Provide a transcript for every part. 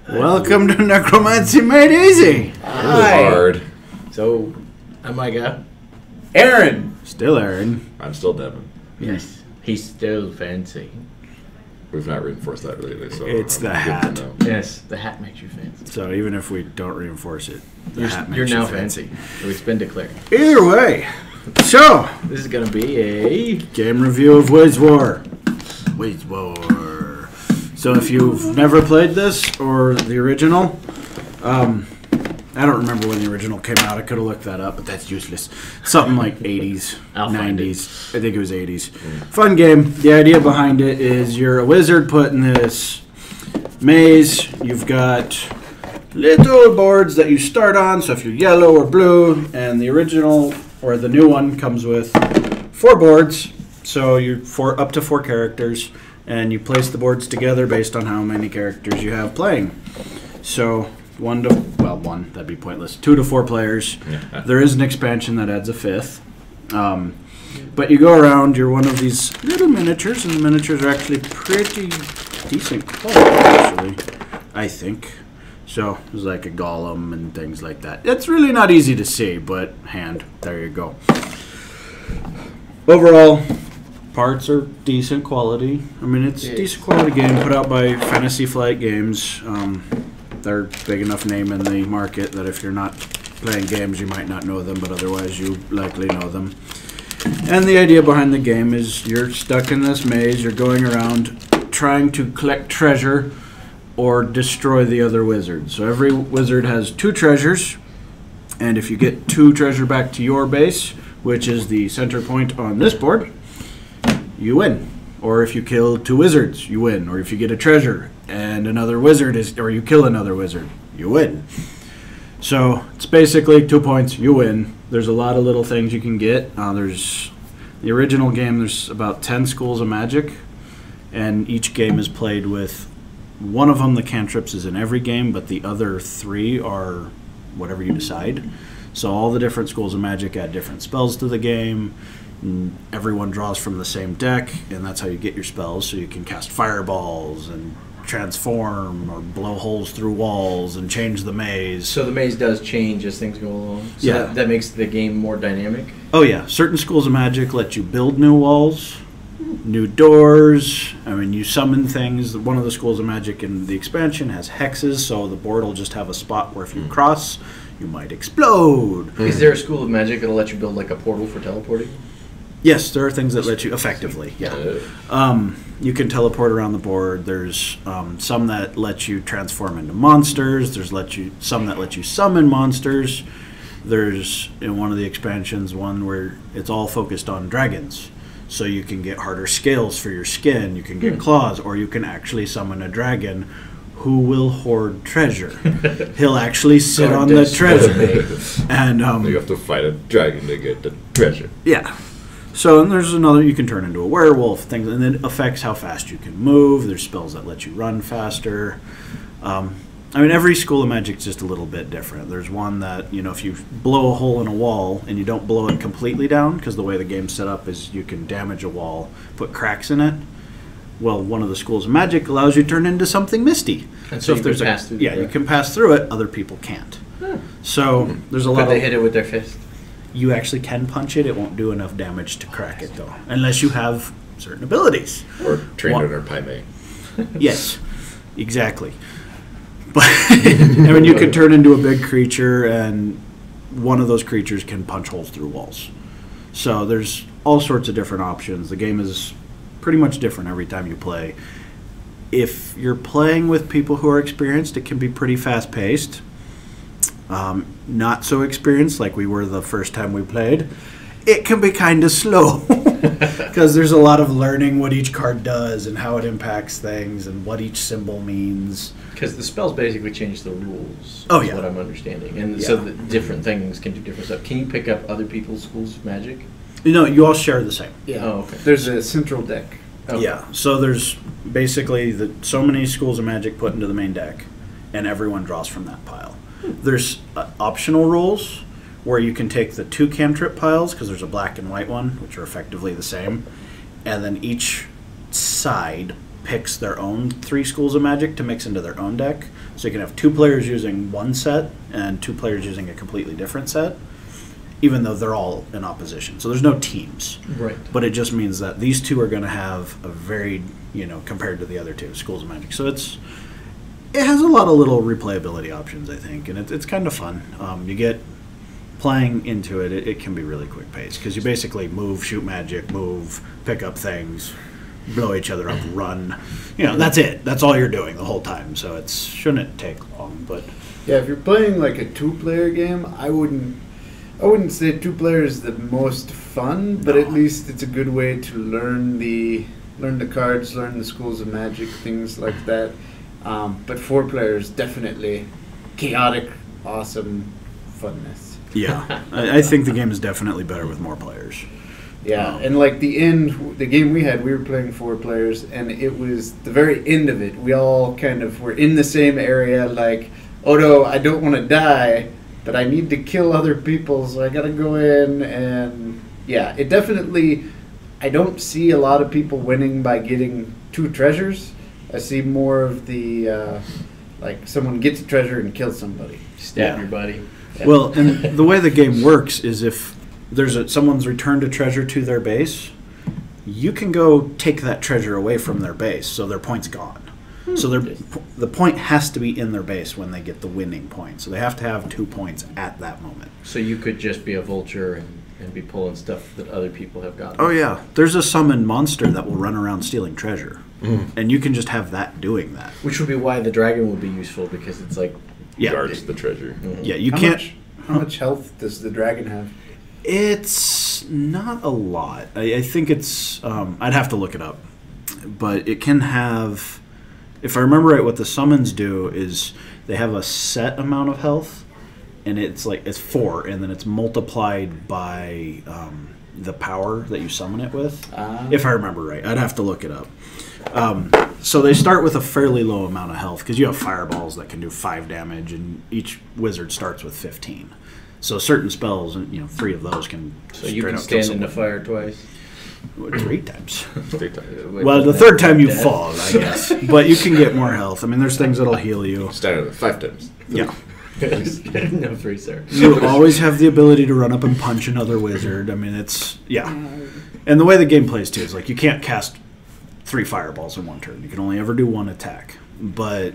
Welcome to Necromancy Made Easy. Hi. Hard. So, I'm Micah. Aaron. Still Aaron. I'm still Devin. Yes. He's still fancy. We've not reinforced that really, so It's the good to hat. know. Yes, the hat makes you fancy. So even if we don't reinforce it, the hat makes You're you now fancy. It's been declared. Either way, so This is going to be a... game review of Wiz-War. Wiz-War. So if you've never played this or the original, I don't remember when the original came out. I could have looked that up, but that's useless. Something like 80s, I'll find 90s. I think it was 80s. Fun game. The idea behind it is you're a wizard put in this maze. You've got little boards that you start on. So if you're yellow or blue, and the original or the new one comes with 4 boards. So you're up to 4 characters, and you place the boards together based on how many characters you have playing. So 1, that'd be pointless. 2 to 4 players. There is an expansion that adds a 5th. But you go around, you're one of these little miniatures, and the miniatures are actually pretty decent quality, actually, I think. So there's like a golem and things like that. It's really not easy to see, but there you go. Overall, parts are decent quality. I mean, it's a decent quality game put out by Fantasy Flight Games. They're a big enough name in the market that if you're not playing games, you might not know them, but otherwise you likely know them. And the idea behind the game is you're stuck in this maze, you're going around trying to collect treasure or destroy the other wizards. So every wizard has 2 treasures, and if you get 2 treasure back to your base, which is the center point on this board, you win. Or if you kill 2 wizards, you win. Or if you get a treasure and another wizard or you kill another wizard, you win. So it's basically 2 points, you win. There's a lot of little things you can get. There's the original game. There's about 10 schools of magic, and each game is played with one of them. The cantrips is in every game, but the other 3 are whatever you decide. So all the different schools of magic add different spells to the game. And everyone draws from the same deck, and that's how you get your spells. So you can cast fireballs and transform or blow holes through walls and change the maze. So the maze does change as things go along? So Yeah. that makes the game more dynamic? Oh yeah, certain schools of magic let you build new walls, new doors. I mean, you summon things. One of the schools of magic in the expansion has hexes, so the board will just have a spot where if you cross, you might explode. Is there a school of magic that'll let you build like a portal for teleporting? Yes, there are things that let you effectively. Yeah, you can teleport around the board. There's some that let you transform into monsters. There's some that let you summon monsters. There's in one of the expansions one where it's all focused on dragons. So you can get harder scales for your skin. You can get claws, or you can actually summon a dragon who will hoard treasure. He'll actually sit on the treasure, and You have to fight a dragon to get the treasure. yeah. So and there's another, you can turn into a werewolf, things, and it affects how fast you can move. There's spells that let you run faster. I mean, every school of magic is just a little bit different. There's one that, if you blow a hole in a wall and you don't blow it completely down, because the way the game's set up is you can damage a wall, put cracks in it. Well, one of the schools of magic allows you to turn into something misty. And so if you there's can pass through you can pass through it. Other people can't. So there's a lot Could of... they hit it with their fist? You actually can punch it. It won't do enough damage to crack it, though, unless you have certain abilities. Or trained under Paimei. Yes, exactly. But I mean, you can turn into a big creature, and one of those creatures can punch holes through walls. So there's all sorts of different options. The game is pretty much different every time you play. If you're playing with people who are experienced, it can be pretty fast-paced. Not so experienced, like we were the first time we played, it can be kind of slow because there's a lot of learning what each card does and how it impacts things and what each symbol means. Because the spells basically change the rules. Oh, is yeah. what I'm understanding, and Yeah. so the different things can do different stuff. Can you pick up other people's schools of magic? You all share the same. Yeah. Oh, okay. There's a central deck. Okay. Yeah, so there's basically so many schools of magic put into the main deck, and everyone draws from that pile. There's optional rules where you can take the 2 cantrip piles, because there's a black and white one, which are effectively the same, and then each side picks their own 3 schools of magic to mix into their own deck. So you can have 2 players using one set and 2 players using a completely different set, even though they're all in opposition. So there's no teams. Right. But it just means that these 2 are going to have a varied, compared to the other 2 schools of magic. So it has a lot of little replayability options, I think, and it's kind of fun. You get playing into it, it can be really quick paced because you basically move, shoot magic, move, pick up things, blow each other up, run. That's it. That's all you're doing the whole time. So it shouldn't take long. But yeah, if you're playing like a 2-player game, I wouldn't say 2-player is the most fun, but at least it's a good way to learn the cards, learn the schools of magic, things like that. But 4 players, definitely chaotic, awesome funness. Yeah, I think the game is definitely better with more players. Yeah, and like the game we had, we were playing 4 players, and it was the very end of it. We all kind of were in the same area, like, oh no, I don't want to die, but I need to kill other people, so I gotta go in, and yeah, it definitely, I don't see a lot of people winning by getting 2 treasures. I see more of the, like, someone gets a treasure and kills somebody. Stab your buddy. Yeah. Well, and the way the game works is if there's someone's returned a treasure to their base, you can go take that treasure away from their base, so their point's gone. So the point has to be in their base when they get the winning point. So they have to have 2 points at that moment. So you could just be a vulture and be pulling stuff that other people have gotten. Oh yeah, there's a summoned monster that will run around stealing treasure, and you can just have that doing that. Which would be why the dragon would be useful, because it's like guards the treasure. Yeah, you can't. How much health does the dragon have? It's not a lot. I think it's. I'd have to look it up, but it can have. If I remember right, what the summons do is they have a set amount of health, and it's 4, and then it's multiplied by the power that you summon it with. If I remember right, I'd have to look it up. So they start with a fairly low amount of health because you have fireballs that can do 5 damage, and each wizard starts with 15. So certain spells, 3 of those can. So you can stand in the fire twice. 3 times. 3 times. Well, the 3rd time you fall, I guess. But you can get more health. I mean, there's things that'll heal you. Stand 5 times. Yeah. No 3, sir. You always have the ability to run up and punch another wizard. I mean, it's and the way the game plays too is like you can't cast 3 fireballs in one turn. You can only ever do 1 attack, but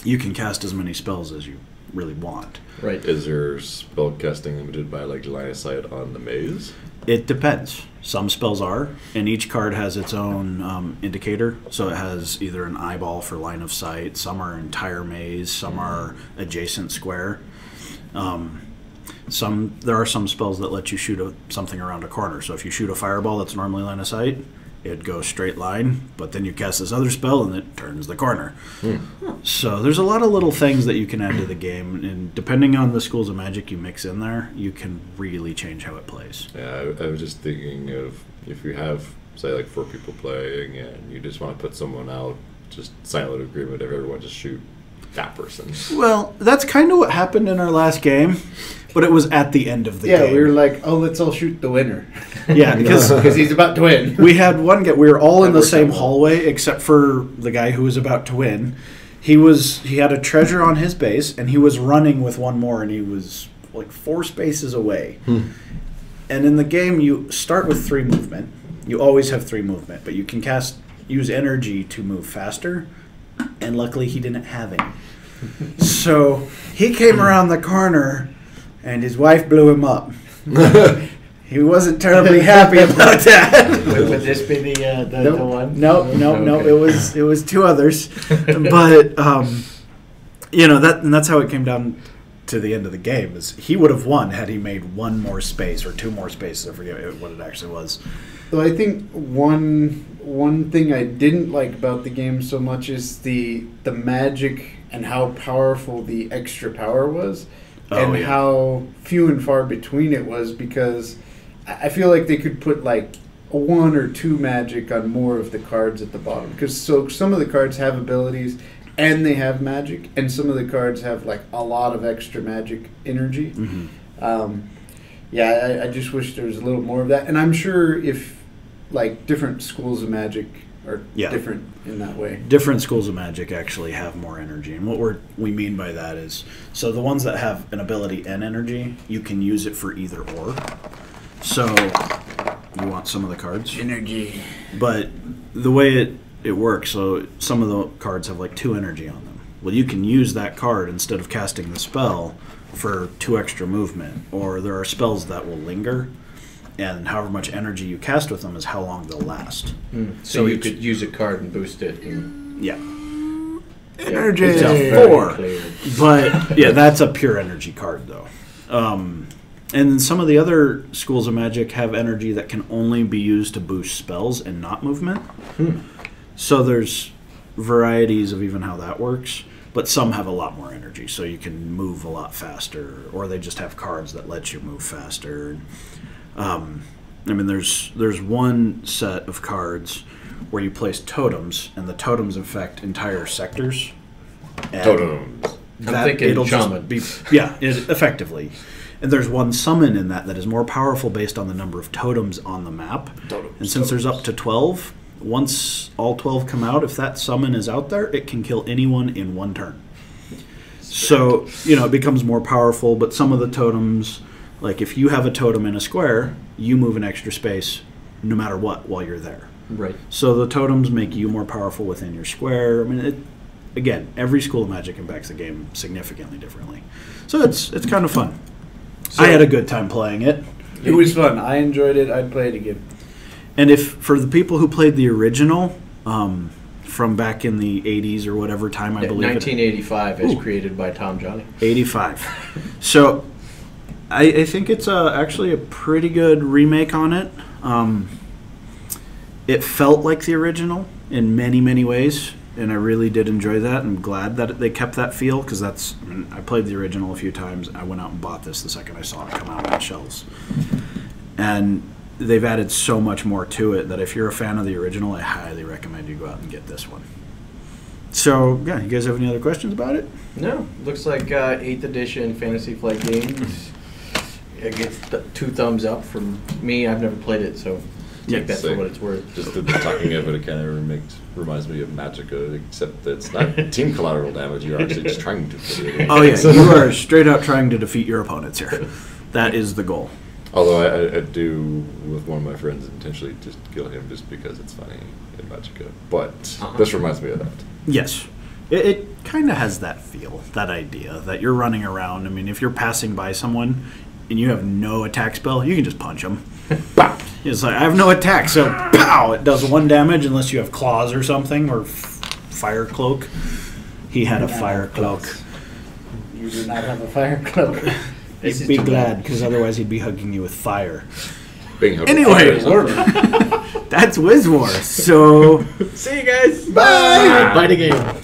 you can cast as many spells as you really want. Right. Is there spell casting limited by like line of sight on the maze? It depends. Some spells are, and each card has its own indicator. So it has either an eyeball for line of sight, some are entire maze, some are adjacent square. There are some spells that let you shoot something around a corner. So if you shoot a fireball that's normally line of sight, it'd go straight line, but then you cast this other spell and it turns the corner. So there's a lot of little things that you can add to the game, and depending on the schools of magic you mix in there, you can really change how it plays. Yeah, I was just thinking of if you have, say, like 4 people playing and you just want to put someone out, just silent agreement of everyone just shoot that person. Well, that's kind of what happened in our last game, but it was at the end of the game. Yeah, we were like, oh, let's all shoot the winner. Yeah, because he's about to win. we had one guy. We were all in the same hallway except for the guy who was about to win. He had a treasure on his base, and he was running with one more, and he was like 4 spaces away. And in the game, you start with 3 movement. You always have 3 movement, but you can use energy to move faster. And luckily, he didn't have any. So he came around the corner, and his wife blew him up. He wasn't terribly happy about that. Would this be the one? No. It was 2 others, but that's how it came down to the end of the game. Is he would have won had he made 1 more space or 2 more spaces. I forget what it actually was. So I think one thing I didn't like about the game so much is the magic and how powerful the extra power was, how few and far between it was, because I feel like they could put like 1 or 2 magic on more of the cards at the bottom, because some of the cards have abilities and they have magic, and some of the cards have like a lot of extra magic energy. I just wish there was a little more of that, and I'm sure if like different schools of magic are Yeah. different in that way. Different schools of magic actually have more energy, and what we mean by that is, so the ones that have an ability and energy, you can use it for either or. So you want some of the cards, Energy. but the way it works, so some of the cards have like 2 energy on them. Well, you can use that card instead of casting the spell for 2 extra movement, or there are spells that will linger, and however much energy you cast with them is how long they'll last. So you could use a card and boost it. And Yeah. Energy. It's a very 4. clear. But yeah, that's a pure energy card though. And then some of the other schools of magic have energy that can only be used to boost spells and not movement. So there's varieties of even how that works, but some have a lot more energy, so you can move a lot faster, or they just have cards that let you move faster. I mean, there's one set of cards where you place totems, and the totems affect entire sectors. And Totems. I'm thinking it'll shaman. just be, effectively. And there's one summon in that is more powerful based on the number of totems on the map. And since there's up to 12, once all 12 come out, if that summon is out there, it can kill anyone in 1 turn. So, it becomes more powerful, but some of the totems, like if you have a totem in a square, you move an extra space no matter what while you're there. Right. So the totems make you more powerful within your square. I mean, again, every school of magic impacts the game significantly differently. So it's kind of fun. So, I had a good time playing it. It was fun. I enjoyed it. I'd play it again. And if for the people who played the original from back in the 80s or whatever time, I believe 1985 as created by Tom Johnny. 85. So I think it's actually a pretty good remake on it. It felt like the original in many, many ways, and I really did enjoy that. I'm glad that they kept that feel, because I played the original a few times. I went out and bought this the second I saw it come out on the shelves. And they've added so much more to it that if you're a fan of the original, I highly recommend you go out and get this one. So, yeah, you guys have any other questions about it? No. Looks like 8th edition Fantasy Flight Games. It gets 2 thumbs up from me. I've never played it, so take that for what it's worth. Just the talking of it kind of reminds me of Magicka, except that it's not team collateral damage. You're actually just trying to defeat it. Oh, yeah. You are straight out trying to defeat your opponents here. That is the goal. Although I do, with one of my friends, intentionally just kill him just because it's funny in Magicka. But this reminds me of that. Yes. It kind of has that feel, that idea, that you're running around. I mean, if you're passing by someone and you have no attack spell, you can just punch them. Pow! It's like, I have no attack, so pow! It does 1 damage unless you have claws or something, or fire cloak. He had a fire cloak. You do not have a fire cloak. He'd be glad, because otherwise he'd be hugging you with fire. Anyway, that's Wiz-War. So, see you guys. bye! Bye the game.